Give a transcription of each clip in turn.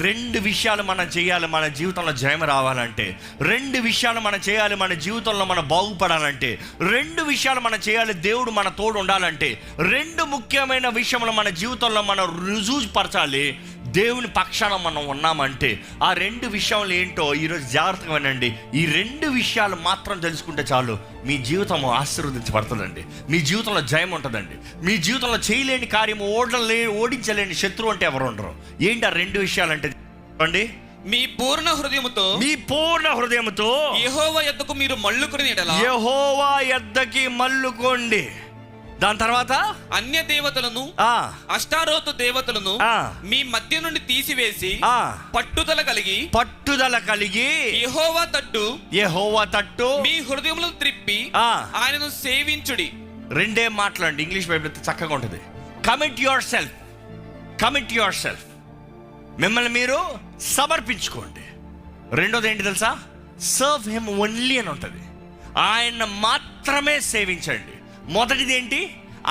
రెండు విషయాలు మనం చేయాలి మన జీవితంలో జయం రావాలంటే, రెండు విషయాలు మనం చేయాలి మన జీవితంలో మనం బాగుపడాలంటే, రెండు విషయాలు మనం చేయాలి దేవుడు మన తోడు ఉండాలంటే, రెండు ముఖ్యమైన విషయంలో మన జీవితంలో మనం రుజువుపరచాలి దేవుని పక్షాన మనం ఉన్నామంటే. ఆ రెండు విషయాలు ఏంటో ఈరోజు జాగ్రత్తగా వినండి. ఈ రెండు విషయాలు మాత్రం తెలుసుకుంటే చాలు మీ జీవితం ఆశీర్వదించబడుతుందండి. మీ జీవితంలో జయం ఉంటుందండి. మీ జీవితంలో చేయలేని కార్యము ఓడించలేని శత్రువు అంటే ఎవరు ఉండరు. ఏంటి ఆ రెండు విషయాలు అంటే చెప్పండి. మీ పూర్ణ హృదయముతో యెహోవా యొద్దకు మీరు మళ్ళుకొని ఎడల, యెహోవా యొద్దకి మళ్ళుకోండి. దాని తర్వాత అన్య దేవతలను అష్టారోతు దేవతలను మీ మధ్య నుండి తీసివేసి పట్టుదల కలిగి యెహోవా తట్టు మీ హృదయములను త్రిప్పి ఆయనను సేవించుడి. రెండే మాట్లాడండి. ఇంగ్లీష్ బైబిల్ చక్కగా ఉంటుంది. Commit your self. మిమ్మల్ని మీరు సమర్పించుకోండి. రెండోది ఏంటి తెలుసా? సర్వ్ హిమ్ ఓన్లీ అని ఉంటుంది. ఆయన మాత్రమే సేవించండి. మొదటిది ఏంటి?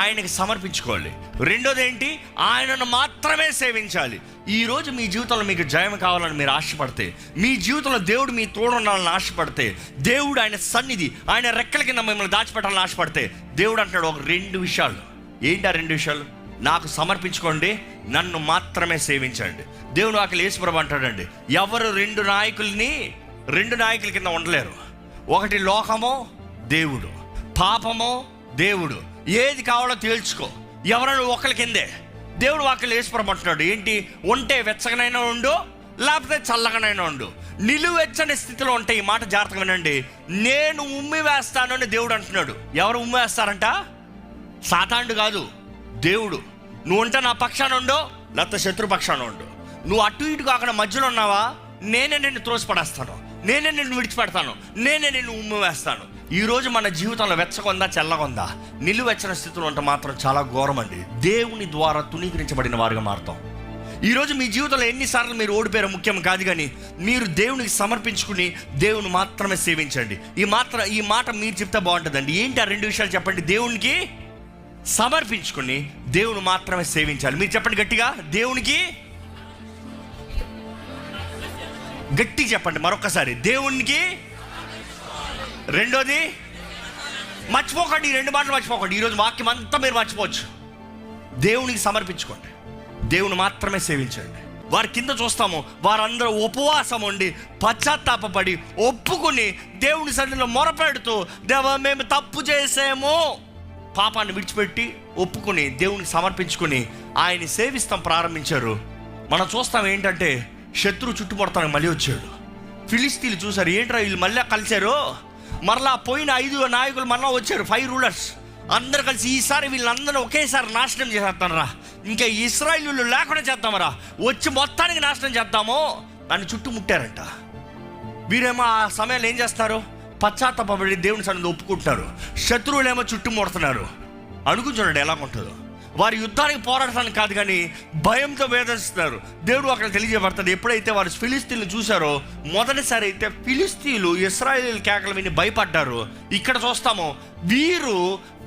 ఆయనకి సమర్పించుకోవాలి. రెండోది ఏంటి? ఆయనను మాత్రమే సేవించాలి. ఈరోజు మీ జీవితంలో మీకు జయం కావాలని మీరు ఆశపడితే, మీ జీవితంలో దేవుడు మీ తోడు ఉండాలని ఆశపడితే, దేవుడు ఆయన సన్నిధి ఆయన రెక్కల కింద మిమ్మల్ని దాచిపెట్టాలని ఆశపడితే, దేవుడు అంటున్నాడు ఒక రెండు విషయాలు. ఏంటి ఆ రెండు విషయాలు? నాకు సమర్పించుకోండి, నన్ను మాత్రమే సేవించండి. దేవుడు వాక్యం యేసుప్రభు అంటాడండి, ఎవరు రెండు నాయకుల కింద ఉండలేరు. ఒకటి లోకమో దేవుడు, పాపమో దేవుడు. ఏది కావాలో తేల్చుకో. ఎవరైనా ఒకరి కిందే. దేవుడు వాక్యం యేసుప్రభు అంటున్నాడు ఏంటి? ఉంటే వెచ్చగనైనా ఉండు, లేకపోతే చల్లగానైనా ఉండు. నిలువెచ్చని స్థితిలో ఉంటే, ఈ మాట జాగ్రత్తగా వినండి, నేను ఉమ్మి వేస్తాను అని దేవుడు అంటున్నాడు. ఎవరు ఉమ్మి వేస్తారంట? సాతానుడు కాదు, దేవుడు. నువ్వు ఉంటే నా పక్షాన ఉండు, లేకపోతే శత్రు పక్షాన ఉండు. నువ్వు అటు ఇటు కాకుండా మధ్యలో ఉన్నావా, నేనే నిన్ను త్రోసిపడేస్తాను, నేనే నిన్ను విడిచిపెడతాను, నేనే నిన్ను ఉమ్మి వేస్తాను. ఈరోజు మన జీవితంలో వెచ్చకొందా చల్లగొందా, నిలువెచ్చని స్థితిలో ఉంటే మాత్రం చాలా ఘోరం అండి. దేవుని ద్వారా తునీకరించబడిన వారుగా మారుతాం. ఈరోజు మీ జీవితంలో ఎన్నిసార్లు మీరు ఓడిపోయారో ముఖ్యం కాదు, కానీ మీరు దేవునికి సమర్పించుకుని దేవుని మాత్రమే సేవించండి. ఈ మాట మీరు చెప్తే బాగుంటుందండి. ఏంటి ఆ రెండు విషయాలు చెప్పండి? దేవునికి సమర్పించుకుని దేవుని మాత్రమే సేవించాలి. మీరు చెప్పండి గట్టిగా, దేవునికి గట్టి చెప్పండి మరొకసారి, దేవునికి. రెండోది మర్చిపోకండి, ఈ రెండు మాటలు మర్చిపోకండి. ఈరోజు వాక్యం అంతా మీరు మర్చిపోవచ్చు. దేవునికి సమర్పించుకోండి, దేవుని మాత్రమే సేవించండి. వారి కింద చూస్తాము, వారందరూ ఉపవాసం ఉండి పశ్చాత్తాపడి ఒప్పుకుని దేవుని సన్నిధిలో మొరపెడుతూ, దేవా మేము తప్పు చేసాము, పాపాన్ని విడిచిపెట్టి ఒప్పుకుని దేవునికి సమర్పించుకుని ఆయన్ని సేవిస్తాం ప్రారంభించారు. మనం చూస్తాం ఏంటంటే, శత్రువు చుట్టుపడతానికి మళ్ళీ వచ్చాడు. ఫిలిస్తీన్లు చూసారు, ఏంట్రా వీళ్ళు మళ్ళీ కలిశారు, మరలా పోయిన 5 నాయకులు మరలా వచ్చారు, 5 రూలర్స్ అందరు కలిసి, ఈసారి వీళ్ళందరూ ఒకేసారి నాశనం చేసేస్తానరా, ఇంకా ఇశ్రాయేలీయులు లేకుండా చేద్దామరా, వచ్చి మొత్తానికి నాశనం చేద్దాము దాన్ని చుట్టుముట్టారంట. వీరేమో ఆ సమయంలో ఏం చేస్తారు? పశ్చాత్తాపడి దేవుని సన్నిధిలో ఒప్పుకుంటున్నారు. శత్రువులేమో చుట్టుముడుతున్నారు. అనుకుంటున్నాడు ఎలా ఉంటుందో. వారి యుద్ధానికి పోరాడటానికి కాదు, కానీ భయంతో వేధిస్తున్నారు. దేవుడు అక్కడ తెలియజేయబడతాడు. ఎప్పుడైతే వారు ఫిలిస్తీన్లు చూశారో, మొదటిసారి అయితే ఫిలిస్తీన్లు ఇశ్రాయేలీయుల కేకలు విని భయపడ్డారు. ఇక్కడ చూస్తాము, వీరు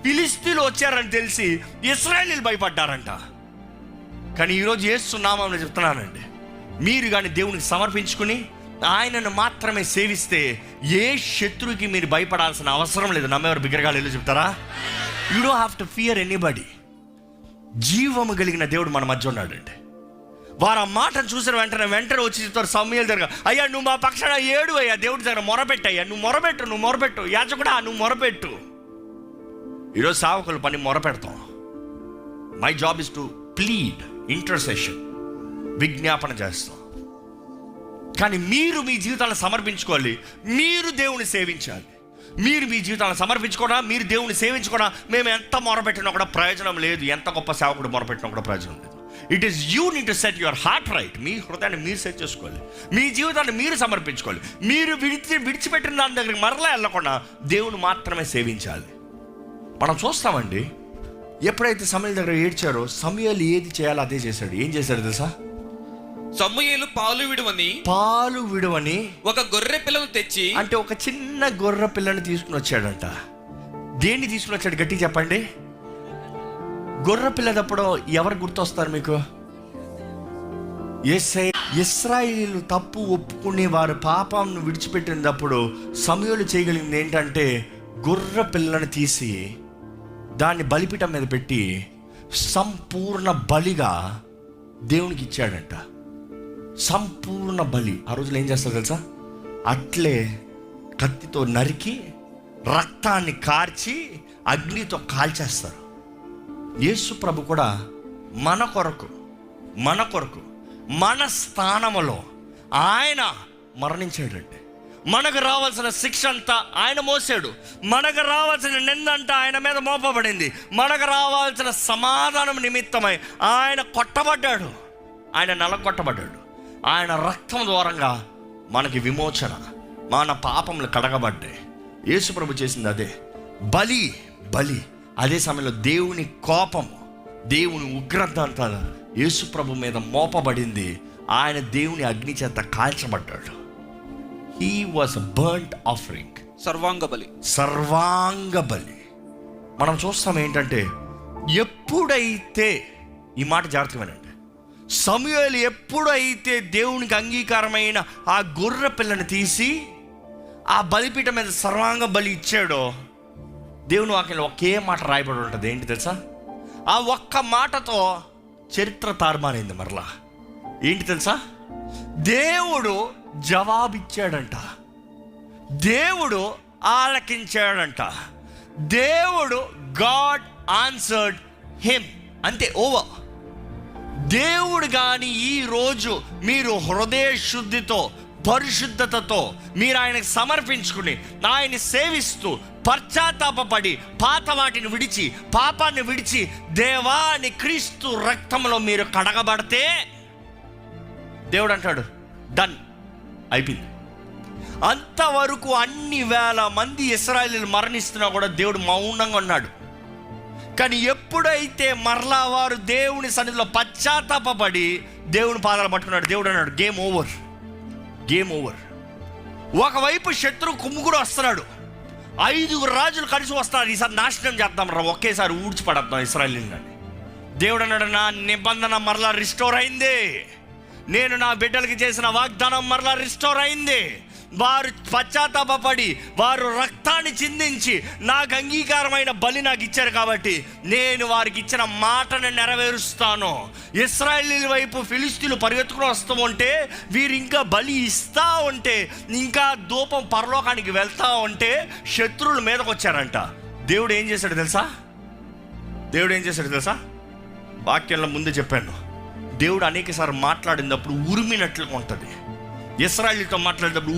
ఫిలిస్తీన్లు వచ్చారని తెలిసి ఇశ్రాయేలీయులు భయపడ్డారంట. కానీ ఈరోజు యేసు నామములో చెప్తున్నానండి, మీరు కానీ దేవునికి సమర్పించుకుని ఆయనను మాత్రమే సేవిస్తే ఏ శత్రువుకి మీరు భయపడాల్సిన అవసరం లేదు. నమ్మేవారు బిగ్గరగా వెళ్ళి చెప్తారా? You don't have to fear anybody. జీవము కలిగిన దేవుడు మన మధ్య ఉన్నాడండి. వారు ఆ మాటను చూసిన వెంటనే వచ్చి చెప్తారు సమూయేలు దగ్గర, అయ్యా నువ్వు మా పక్షాన ఏడు, అయ్యా దేవుడి దగ్గర మొరపెట్టు, అయ్యా నువ్వు మొరపెట్టు, యాజకుడా నువ్వు మొరపెట్టు. ఈరోజు సేవకుల పని మొరపెడతాం. My job is to plead, intercession, విజ్ఞాపన చేస్తాం. కానీ మీరు మీ జీవితాలను సమర్పించుకోవాలి, మీరు దేవుని సేవించాలి. మీరు మీ జీవితాలను సమర్పించుకోవడం, మీరు దేవుని సేవించుకోవడం, మేము ఎంత మొరపెట్టినా కూడా ప్రయోజనం లేదు, ఎంత గొప్ప సేవకుడు మొరపెట్టినా కూడా ప్రయోజనం లేదు. It is you need to set your heart right. మీ హృదయాన్ని మీరు సెట్ చేసుకోవాలి, మీ జీవితాన్ని మీరు సమర్పించుకోవాలి. మీరు విడిచిపెట్టిన దాని దగ్గరికి మరలా వెళ్ళకుండా దేవుని మాత్రమే సేవించాలి. మనం చూస్తామండి, ఎప్పుడైతే సమూయేలు దగ్గర ఏడ్చారో, సమూయేలు ఏది చేయాలో అదే చేశాడు. ఏం చేశాడు తెలుసా? సమూయేలు పాలు విడువని ఒక గొర్రె పిల్లను తెచ్చి, అంటే ఒక చిన్న గొర్రె పిల్లని తీసుకుని వచ్చాడంట. దేన్ని తీసుకుని వచ్చాడు గట్టి చెప్పండి? గొర్రె పిల్లదప్పుడు ఎవరు గుర్తొస్తారు మీకు? ఇశ్రాయేలు తప్పు ఒప్పుకుని వారి పాపంను విడిచిపెట్టినప్పుడు సమూయేలు చేయగలిగింది ఏంటంటే గొర్రె పిల్లను తీసి దాన్ని బలిపీఠం మీద పెట్టి సంపూర్ణ బలిగా దేవునికి ఇచ్చాడంట. సంపూర్ణ బలి. ఆ రోజులు ఏం చేస్తారు తెలుసా? అట్లే కత్తితో నరికి రక్తాన్ని కార్చి అగ్నితో కాల్చేస్తారు. యేసు ప్రభు కూడా మన కొరకు మన స్థానములో ఆయన మరణించాడండి. మనకు రావాల్సిన శిక్ష అంతా ఆయన మోసాడు. మనకు రావాల్సిన నిందంతా ఆయన మీద మోపబడింది. మనకు రావాల్సిన సమాధానం నిమిత్తమై ఆయన కొట్టబడ్డాడు, ఆయన నలగొట్టబడ్డాడు. ఆయన రక్తం ద్వారంగా మనకి విమోచన, మన పాపములు కడగబడ్డాయి. యేసు ప్రభు చేసింది అదే, బలి. అదే సమయంలో దేవుని కోపము, దేవుని ఉగ్రత అంతా యేసు ప్రభు మీద మోపబడింది. ఆయన దేవుని అగ్ని చేత కాల్చబడ్డాడు. హీ వాజ్ బర్న్ట్ ఆఫరింగ్, సర్వాంగ బలి. మనం చూస్తాం ఏంటంటే, ఎప్పుడైతే, ఈ మాట జాగ్రత్తగా వినండి, సమూయేలు ఎప్పుడైతే దేవునికి అంగీకారమైన ఆ గొర్రె పిల్లని తీసి ఆ బలిపీఠం మీద సర్వాంగ బలి ఇచ్చాడో, దేవుని వాక్యంలో ఒకే మాట రాయబడి ఉంటుంది. ఏంటి తెలుసా? ఆ ఒక్క మాటతో చరిత్ర తారుమారైంది. మరలా ఏంటి తెలుసా? దేవుడు జవాబిచ్చాడంట, దేవుడు ఆలకించాడంట, దేవుడు గాడ్ ఆన్సర్డ్ హిమ్. అంతే, ఓవర్. దేవుడు కానీ ఈరోజు మీరు హృదయ శుద్ధితో, పరిశుద్ధతతో మీరు ఆయనకు సమర్పించుకుని ఆయన్ని సేవిస్తూ పశ్చాత్తాపడి పాత వాటిని విడిచి, పాపాన్ని విడిచి దేవాని క్రీస్తు రక్తంలో మీరు కడగబడితే దేవుడు అంటాడు, డన్, అయిపోయింది. అంతవరకు అన్ని వేల మంది ఇశ్రాయేలీయులు మరణిస్తున్నా కూడా దేవుడు మౌనంగా ఉన్నాడు. కానీ ఎప్పుడైతే మరలా వారు దేవుని సన్నిధిలో పశ్చాత్తాపడి దేవుని పాదాలు పట్టుకున్నాడు, దేవుడు అన్నాడు, గేమ్ ఓవర్. ఒకవైపు శత్రువు కుమ్ముకుడు వస్తున్నాడు, 5 రాజులు కలిసి వస్తారు, ఈసారి నాశనం చేద్దాం రా, ఒకేసారి ఊడ్చిపడద్దాం ఇశ్రాయేలీయులని. దేవుడు అన్నాడు, నా నిబంధన మరలా రిస్టోర్ అయింది, నేను నా బిడ్డలకి చేసిన వాగ్దానం మరలా రిస్టోర్ అయింది. వారు పశ్చాత్తాపడి వారు రక్తాన్ని చిందించి నాకు అంగీకారమైన బలి నాకు ఇచ్చారు కాబట్టి నేను వారికి ఇచ్చిన మాటను నెరవేరుస్తాను. ఇశ్రాయేలీయుల వైపు ఫిలిష్తీయులు పరిగెత్తుకుని వస్తూ ఉంటే, వీరు ఇంకా బలి ఇస్తూ ఉంటే, ఇంకా ధూపం పరలోకానికి వెళ్తూ ఉంటే శత్రువుల మీదకి వచ్చారంట. దేవుడు ఏం చేశాడు తెలుసా? వాక్యంలో ముందు చెప్పాను, దేవుడు అనేకసార్లు మాట్లాడినప్పుడు ఉరిమినట్లుగా ఉంటుంది. ఇశ్రాయేలుతో మాట్లాడేటప్పుడు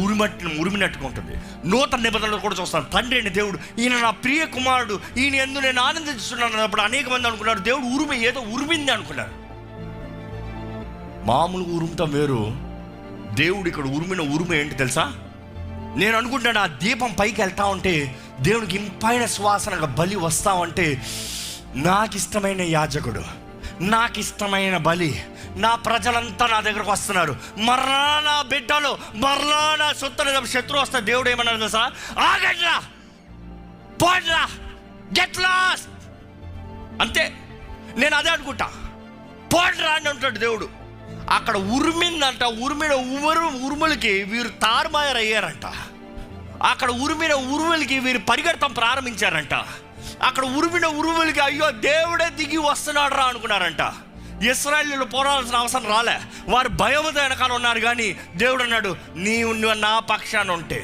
ఉరిమినట్టుగా ఉంటుంది. నూతన నిబంధనలు కూడా చూస్తాను, తండ్రి అయిన దేవుడు, ఈయన నా ప్రియ కుమారుడు, ఈయన యందు నేను ఆనందిస్తున్నాను అన్నప్పుడు అనేక మంది అనుకున్నారు దేవుడు ఏదో ఉరిమింది అనుకున్నారు. మామూలుగా ఉరుముతాం వేరు, దేవుడు ఇక్కడ ఉరుము ఏంటి తెలుసా? నేను అనుకుంటాను, ఆ దీపం పైకి వెళ్తా ఉంటే దేవునికి ఇంపైన సువాసనగా బలి వస్తా ఉంటే, నాకు ఇష్టమైన యాజకుడు, నాకు ఇష్టమైన బలి, నా ప్రజలంతా నా దగ్గరకు వస్తున్నారు, మరలా నా బిడ్డలు, మరలా నా సొత్తు శత్రువు వస్తే దేవుడు ఏమన్నారు తెలుసా? ఆగడ్రా, పోడ్రా, గెట్ లాస్ట్. అంతే, నేను అదే అనుకుంటా, పోడ్రా అని అంటాడు దేవుడు. అక్కడ ఉరిమిందంట, ఉరుములకి వీరు తారుమారయ్యారంట. అక్కడ ఉరుములకి వీరు పరిగెడతాం ప్రారంభించారంట. అక్కడ ఉరుములకి అయ్యో దేవుడే దిగి వస్తున్నాడు రా అనుకున్నారంట. ఇశ్రాయేలీయులు పోరాడాల్సిన అవసరం రాలే, వారు భయంతో వెనకాల ఉన్నారు. కానీ దేవుడు అన్నాడు, నువ్వు నా పక్షాన ఉంటే,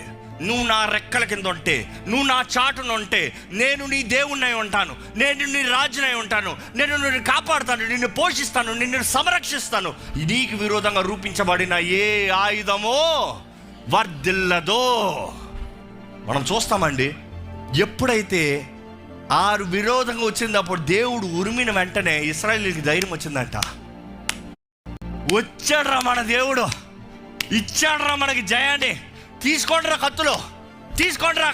నువ్వు నా రెక్కల కింద ఉంటే, నువ్వు నా చాటున ఉంటే, నేను నీ దేవుణ్ణి ఉంటాను, నేను నీ రాజునై ఉంటాను, నేను నిన్ను కాపాడుతాను, నిన్ను పోషిస్తాను, నిన్ను సంరక్షిస్తాను. నీకు విరోధంగా రూపించబడిన ఏ ఆయుధమో వర్ధిల్లదో. మనం చూస్తామండి, ఎప్పుడైతే ఆరు విరోధంగా వచ్చింది అప్పుడు దేవుడు ఉరిమిన వెంటనే ఇశ్రాయేలీయులకి ధైర్యం వచ్చిందంట. వచ్చాడ్రా మన దేవుడు, ఇచ్చాడ్రా మనకి జయాన్ని, తీసుకోండిరా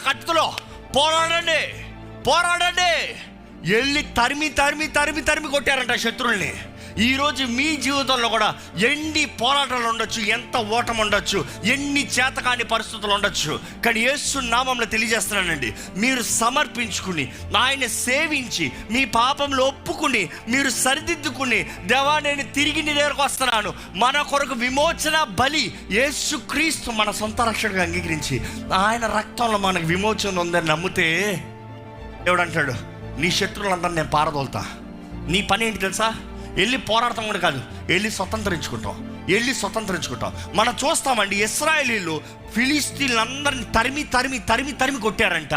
కత్తులో, పోరాడండి. వెళ్ళి తరిమి కొట్టారంట శత్రుల్ని. ఈరోజు మీ జీవితంలో కూడా ఎన్ని పోరాటాలు ఉండొచ్చు, ఎంత ఓటం ఉండొచ్చు, ఎన్ని చేతకాని పరిస్థితులు ఉండొచ్చు, కానీ యేసు నామములో తెలియజేస్తున్నానండి, మీరు సమర్పించుకుని ఆయన సేవించి మీ పాపంలో ఒప్పుకుని మీరు సరిదిద్దుకుని, దేవా నేను తిరిగి నీ దగ్గరకు వస్తున్నాను, మన కొరకు విమోచన బలి యేసుక్రీస్తు మన సొంత రక్షకుడిగా అంగీకరించి ఆయన రక్తంలో మనకు విమోచన ఉందని నమ్మితే దేవుడు అంటాడు, నీ శత్రువులందరినీ నేను పారదోలుతా. నీ పని ఏంటి తెలుసా? వెళ్ళి పోరాడతాం కూడా కాదు, వెళ్ళి స్వతంత్రించుకుంటాం. మనం చూస్తామండి, ఇశ్రాయేలీలు ఫిలిస్తీన్లందరినీ తరిమి కొట్టారంట.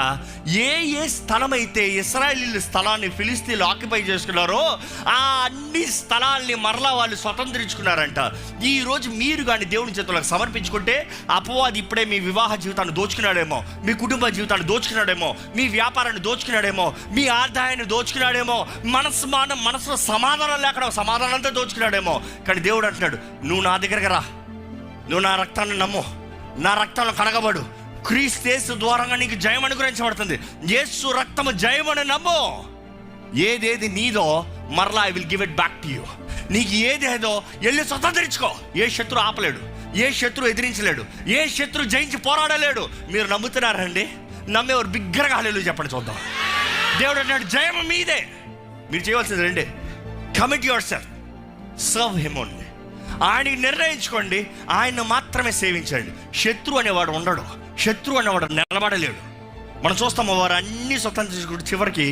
ఏ స్థలం అయితే ఇశ్రాయేలీల స్థలాన్ని ఫిలిస్తీన్లు ఆక్యుపై చేసుకున్నారో ఆ అన్ని స్థలాల్ని మరలా వాళ్ళు స్వతంత్రించుకున్నారంట. ఈరోజు మీరు కానీ దేవుని చేతులకు సమర్పించుకుంటే అపవాది ఇప్పుడే మీ వివాహ జీవితాన్ని దోచుకున్నాడేమో, మీ కుటుంబ జీవితాన్ని దోచుకున్నాడేమో, మీ వ్యాపారాన్ని దోచుకున్నాడేమో, మీ ఆదాయాన్ని దోచుకున్నాడేమో, మనసులో సమాధానం లేకుండా సమాధానంతో దోచుకున్నాడేమో. కానీ దేవుడు అంటున్నాడు, నువ్వు నా దగ్గరకు రా, నువ్వు నా రక్తాన్ని నమ్ము, నా రక్తంలో కడగబడు, క్రీస్తు యేసు ద్వారంగా నీకు జయం అనుగ్రహించబడుతుంది. యేసు రక్తము జయమని నమ్ము. ఏదేది నీదో మరలా I will give it back to you. నీకు ఏదేదో వెళ్ళి స్వతంత్రించుకో. ఏ శత్రు ఆపలేడు, ఏ శత్రు ఎదిరించలేడు, ఏ శత్రు జయించి పోరాడలేడు. మీరు నమ్ముతున్నారండి? నమ్మేవారు బిగ్గరగా హల్లెలూయా చెప్పండి చూద్దాం. దేవుడు అన్నాడు, జయం మీదే. మీరు చేయవలసింది రెండే, commit your self, serve him only. ఆయనకి నిర్ణయించుకోండి, ఆయన మాత్రమే సేవించండి. శత్రు అనేవాడు ఉండడు, శత్రు అనేవాడు నిలబడలేడు. మనం చూస్తాము, వారు అన్ని స్వతంత్రించుకుంటూ చివరికి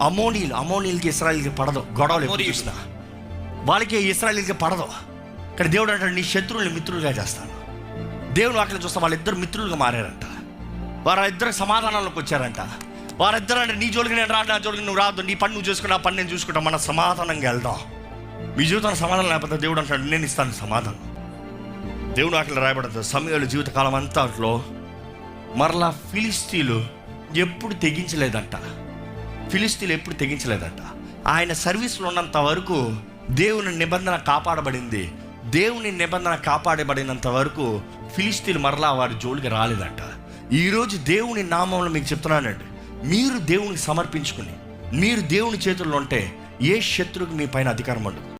అమోనీలకి ఇశ్రాయేలుకి పడదు. గొడవలు ఎప్పుడు చూసినా వాళ్ళకి ఇశ్రాయేలుకి పడదు. కానీ దేవుడు అంటాడు, నీ శత్రువుల్ని మిత్రులుగా చేస్తాను. దేవుని వాక్యం చూస్తాం, వాళ్ళిద్దరు మిత్రులుగా మారారంట. వారిద్దరు సమాధానంలోకి వచ్చారంట. వారిద్దరు అంటే, నీ జోలికి నేను రాదు, నా జోలికి నువ్వు రాదు, నీ పని నువ్వు చూసుకున్నా, పని నేను చూసుకుంటా, మన సమాధానంగా వెళ్దాం. మీ జీవితానికి సమాధానం లేకపోతే దేవుడు అంటాడు, నేను ఇస్తాను సమాధానం. దేవుడు వాక్యంలో రాయబడుతుంది, సమూయేలు జీవితకాలం అంతట్లో మరలా ఫిలిస్తీన్లు ఎప్పుడు తెగించలేదంట. ఆయన సర్వీస్లో ఉన్నంత వరకు దేవుని నిబంధన కాపాడబడింది. దేవుని నిబంధన కాపాడబడినంత వరకు ఫిలిస్తీన్లు మరలా వారి జోలికి రాలేదంట. ఈరోజు దేవుని నామంలో మీకు చెప్తున్నానండి, మీరు దేవునికి సమర్పించుకుని మీరు దేవుని చేతుల్లో ఉంటే ఏ శత్రువుకి మీ పైన అధికారం ఉండదు.